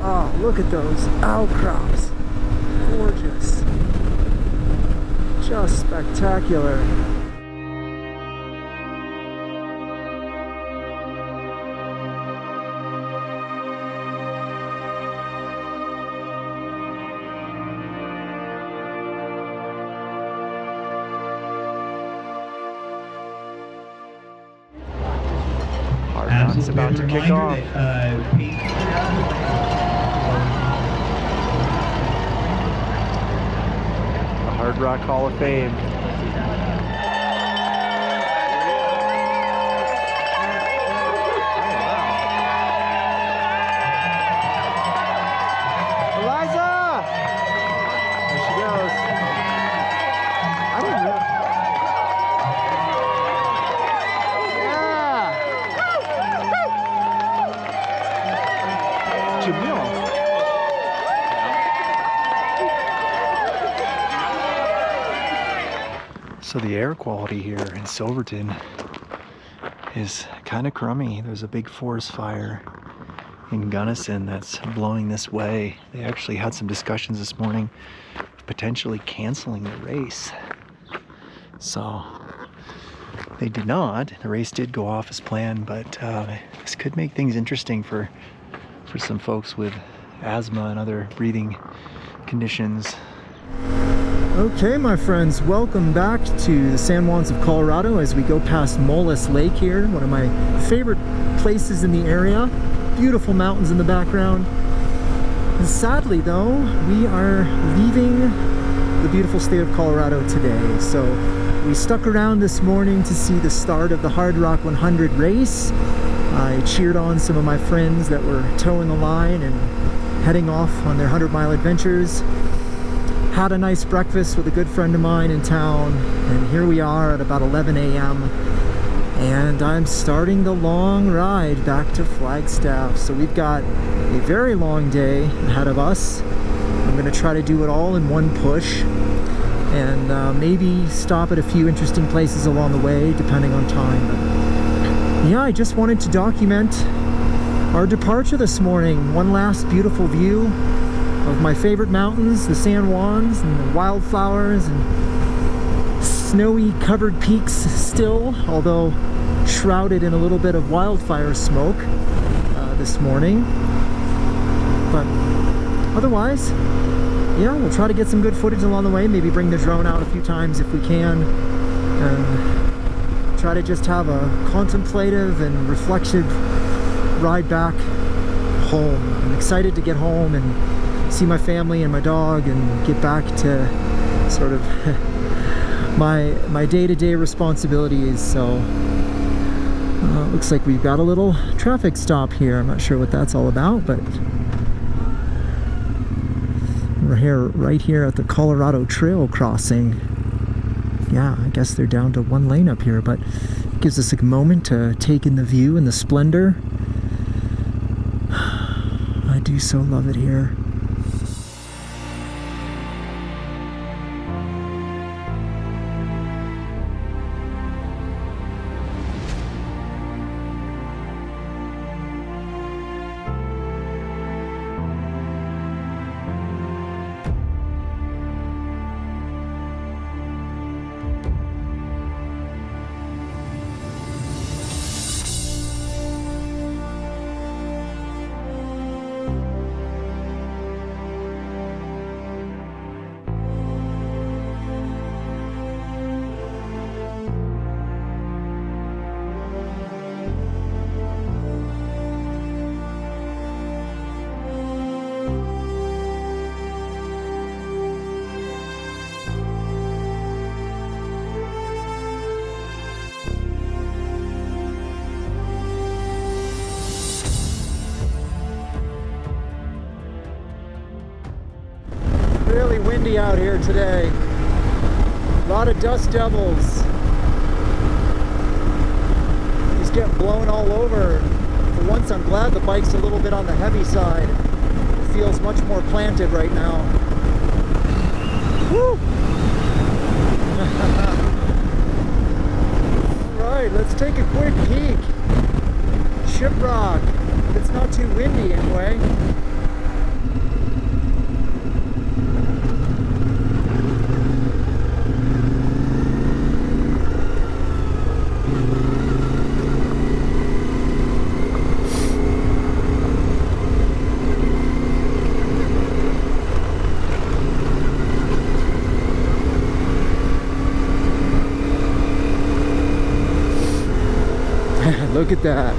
Oh, look at those outcrops. Gorgeous. Just spectacular. Hardrock's about to kick off. The Hardrock Hall of Fame. So the air quality here in Silverton is kind of crummy. There's a big forest fire in Gunnison that's blowing this way. They actually had some discussions this morning of potentially canceling the race. So they did not. The race did go off as planned, but this could make things interesting for some folks with asthma and other breathing conditions. Okay, my friends, welcome back to the San Juans of Colorado as we go past Mullis Lake here, one of my favorite places in the area. Beautiful mountains in the background. And sadly though, we are leaving the beautiful state of Colorado today. So we stuck around this morning to see the start of the Hardrock 100 race. I cheered on some of my friends that were towing the line and heading off on their 100-mile adventures. Had a nice breakfast with a good friend of mine in town, and here we are at about 11 a.m. and I'm starting the long ride back to Flagstaff. So we've got a very long day ahead of us. I'm going to try to do it all in one push and maybe stop at a few interesting places along the way depending on time. But yeah, I just wanted to document our departure this morning. One last beautiful view of my favorite mountains, the San Juans, and the wildflowers and snowy covered peaks still, although shrouded in a little bit of wildfire smoke this morning. But otherwise, yeah, we'll try to get some good footage along the way, maybe bring the drone out a few times if we can, and try to just have a contemplative and reflective ride back home. I'm excited to get home and see my family and my dog and get back to sort of my day-to-day responsibilities. So looks like we've got a little traffic stop here. I'm not sure what that's all about, but we're here right here at the Colorado Trail crossing. Yeah, I guess they're down to one lane up here, but it gives us a moment to take in the view and the splendor. I do so love it here. Really windy out here today. A lot of dust devils. Just getting blown all over. For once, I'm glad the bike's a little bit on the heavy side. It feels much more planted right now. Woo! Alright, let's take a quick peek. Shiprock. It's not too windy anyway. Look at that.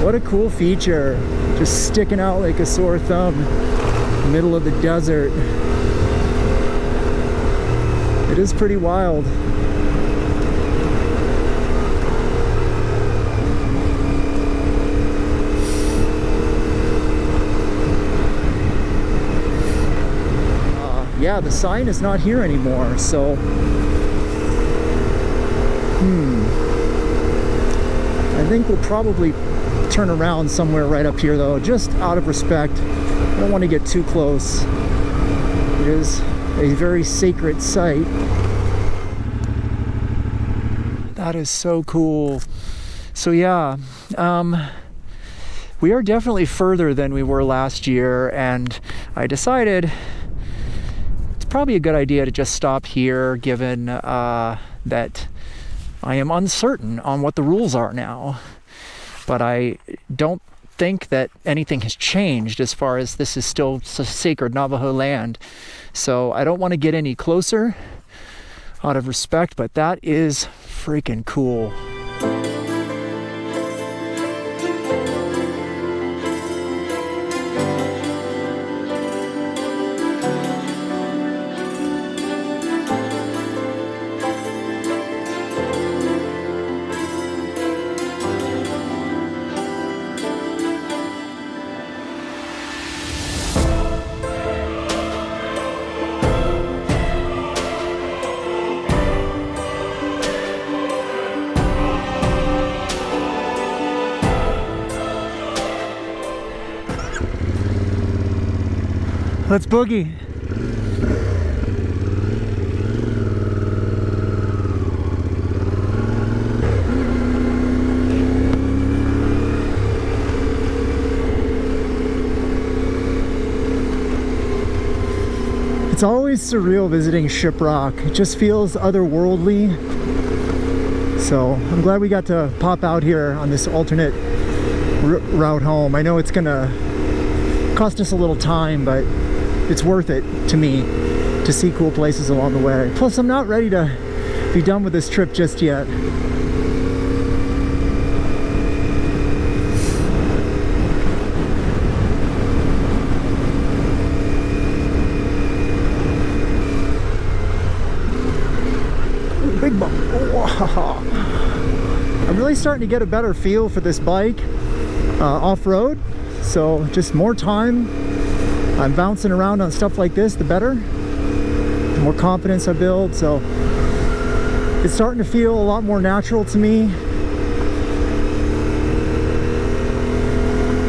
What a cool feature. Just sticking out like a sore thumb. Middle of the desert. It is pretty wild. Yeah, the sign is not here anymore, so I think we'll probably turn around somewhere right up here though, just out of respect. I don't want to get too close. It is a very sacred site. That is so cool. So yeah, we are definitely further than we were last year, and I decided probably a good idea to just stop here, given that I am uncertain on what the rules are now. But I don't think that anything has changed as far as this is still sacred Navajo land. So I don't want to get any closer out of respect, but that is freaking cool. Let's boogie. It's always surreal visiting Shiprock. It just feels otherworldly. So I'm glad we got to pop out here on this alternate route home. I know it's gonna cost us a little time, but it's worth it to me to see cool places along the way. Plus, I'm not ready to be done with this trip just yet. Big bump. Wow. I'm really starting to get a better feel for this bike off-road. So just more time I'm bouncing around on stuff like this, the better. The more confidence I build, so it's starting to feel a lot more natural to me.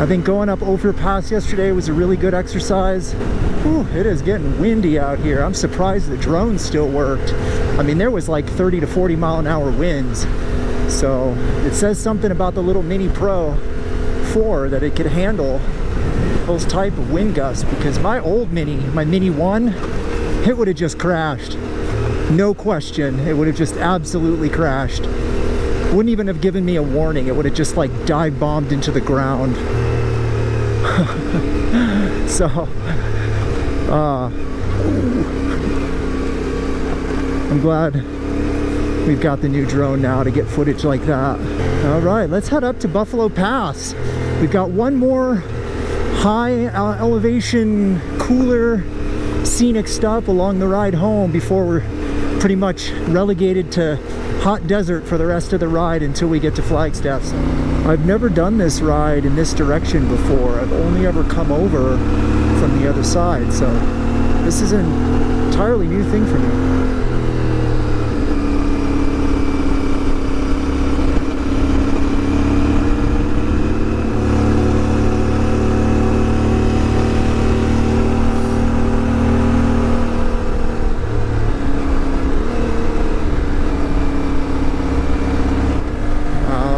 I think going up Ophir Pass yesterday was a really good exercise. Whew, it is getting windy out here. I'm surprised the drone still worked. I mean, there was like 30 to 40 mile an hour winds. So it says something about the little Mini Pro 4 that it could handle those type of wind gusts, because my old Mini, my Mini 1, it would have just crashed. No question, it would have just absolutely crashed. Wouldn't even have given me a warning. It would have just like dive bombed into the ground. So I'm glad we've got the new drone now to get footage like that. All right, let's head up to Buffalo Pass. We've got one more high elevation, cooler, scenic stop along the ride home before we're pretty much relegated to hot desert for the rest of the ride until we get to Flagstaff. I've never done this ride in this direction before. I've only ever come over from the other side, so this is an entirely new thing for me.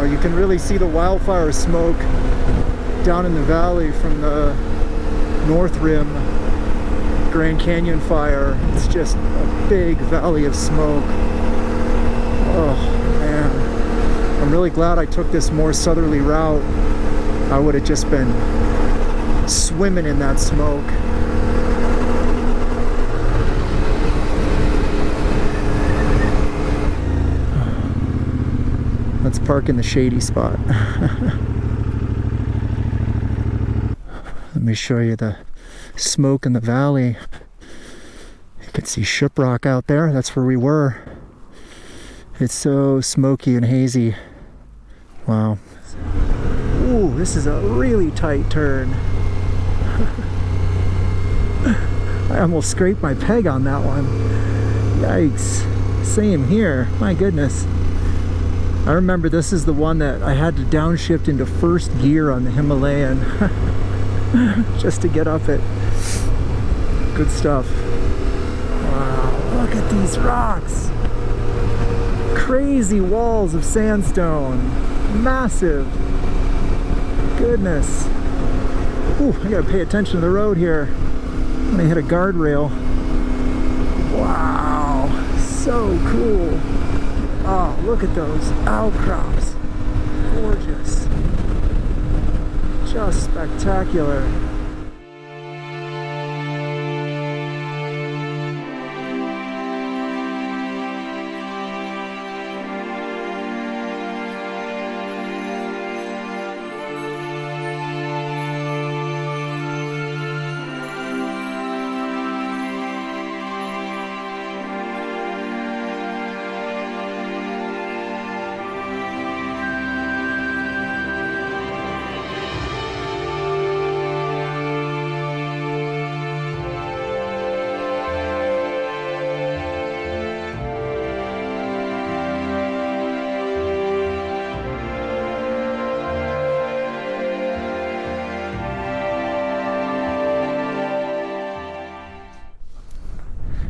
You can really see the wildfire smoke down in the valley from the North Rim Grand Canyon fire. It's just a big valley of smoke. Oh man, I'm really glad I took this more southerly route. I would have just been swimming in that smoke. Let's park in the shady spot. Let me show you the smoke in the valley. You can see Shiprock out there. That's where we were. It's so smoky and hazy. Wow. Ooh, this is a really tight turn. I almost scraped my peg on that one. Yikes. Same here. My goodness. I remember this is the one that I had to downshift into first gear on the Himalayan just to get up it. Good stuff. Wow, look at these rocks. Crazy walls of sandstone. Massive. Goodness. Ooh, I gotta pay attention to the road here. I'm gonna hit a guardrail. Wow, so cool. Oh, look at those outcrops. Gorgeous. Just spectacular.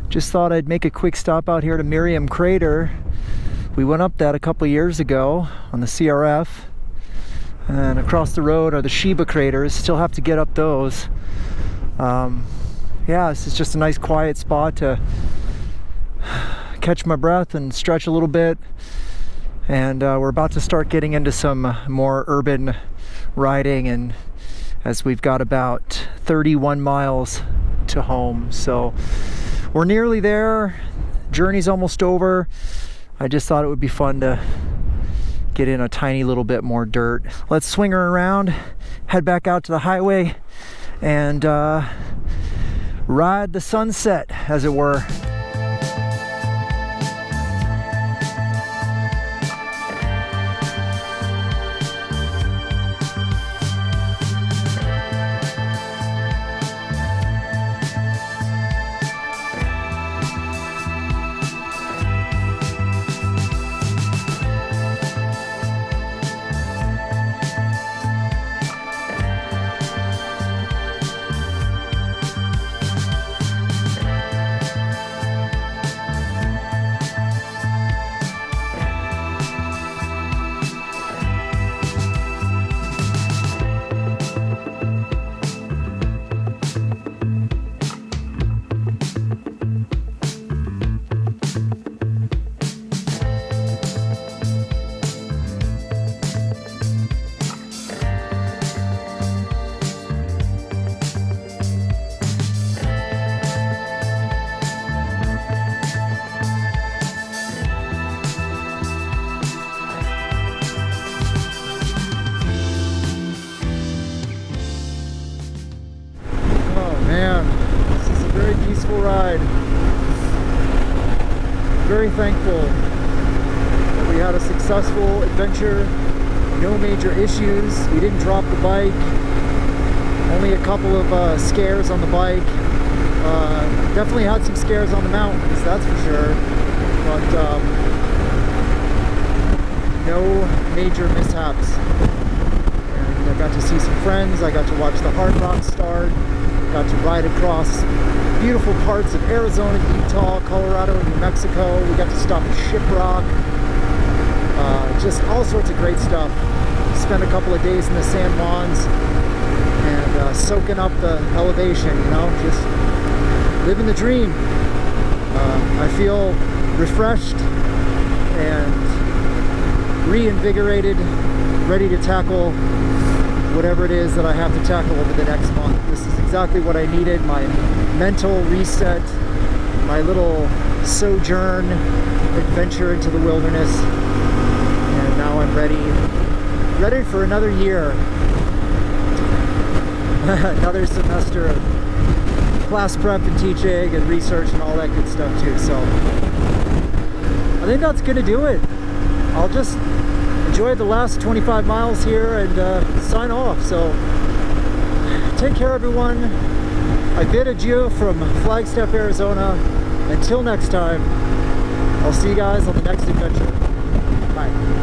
Just thought I'd make a quick stop out here to Merriam Crater. We went up that a couple years ago on the CRF. And across the road are the Shiba craters. Still have to get up those. Yeah, this is just a nice quiet spot to catch my breath and stretch a little bit. And we're about to start getting into some more urban riding, and as we've got about 31 miles to home. So we're nearly there. Journey's almost over. I just thought it would be fun to get in a tiny little bit more dirt. Let's swing her around, head back out to the highway, and ride the sunset, as it were. Ride. Very thankful that we had a successful adventure, no major issues. We didn't drop the bike, only a couple of scares on the bike. Definitely had some scares on the mountains, that's for sure, but no major mishaps. And I got to see some friends, I got to watch the Hardrock start, got to ride across beautiful parts of Arizona, Utah, Colorado, and New Mexico. We got to stop at Shiprock. Just all sorts of great stuff. Spent a couple of days in the San Juans and soaking up the elevation, you know, just living the dream. I feel refreshed and reinvigorated, ready to tackle whatever it is that I have to tackle over the next month. This is exactly what I needed, my mental reset, my little sojourn adventure into the wilderness. And now now I'm ready for another year. Another semester of class prep and teaching and research and all that good stuff too. So I think that's gonna do it. I'll just enjoy the last 25 miles here and sign off. So take care, everyone. I bid adieu from Flagstaff, Arizona. Until next time, I'll see you guys on the next adventure. Bye.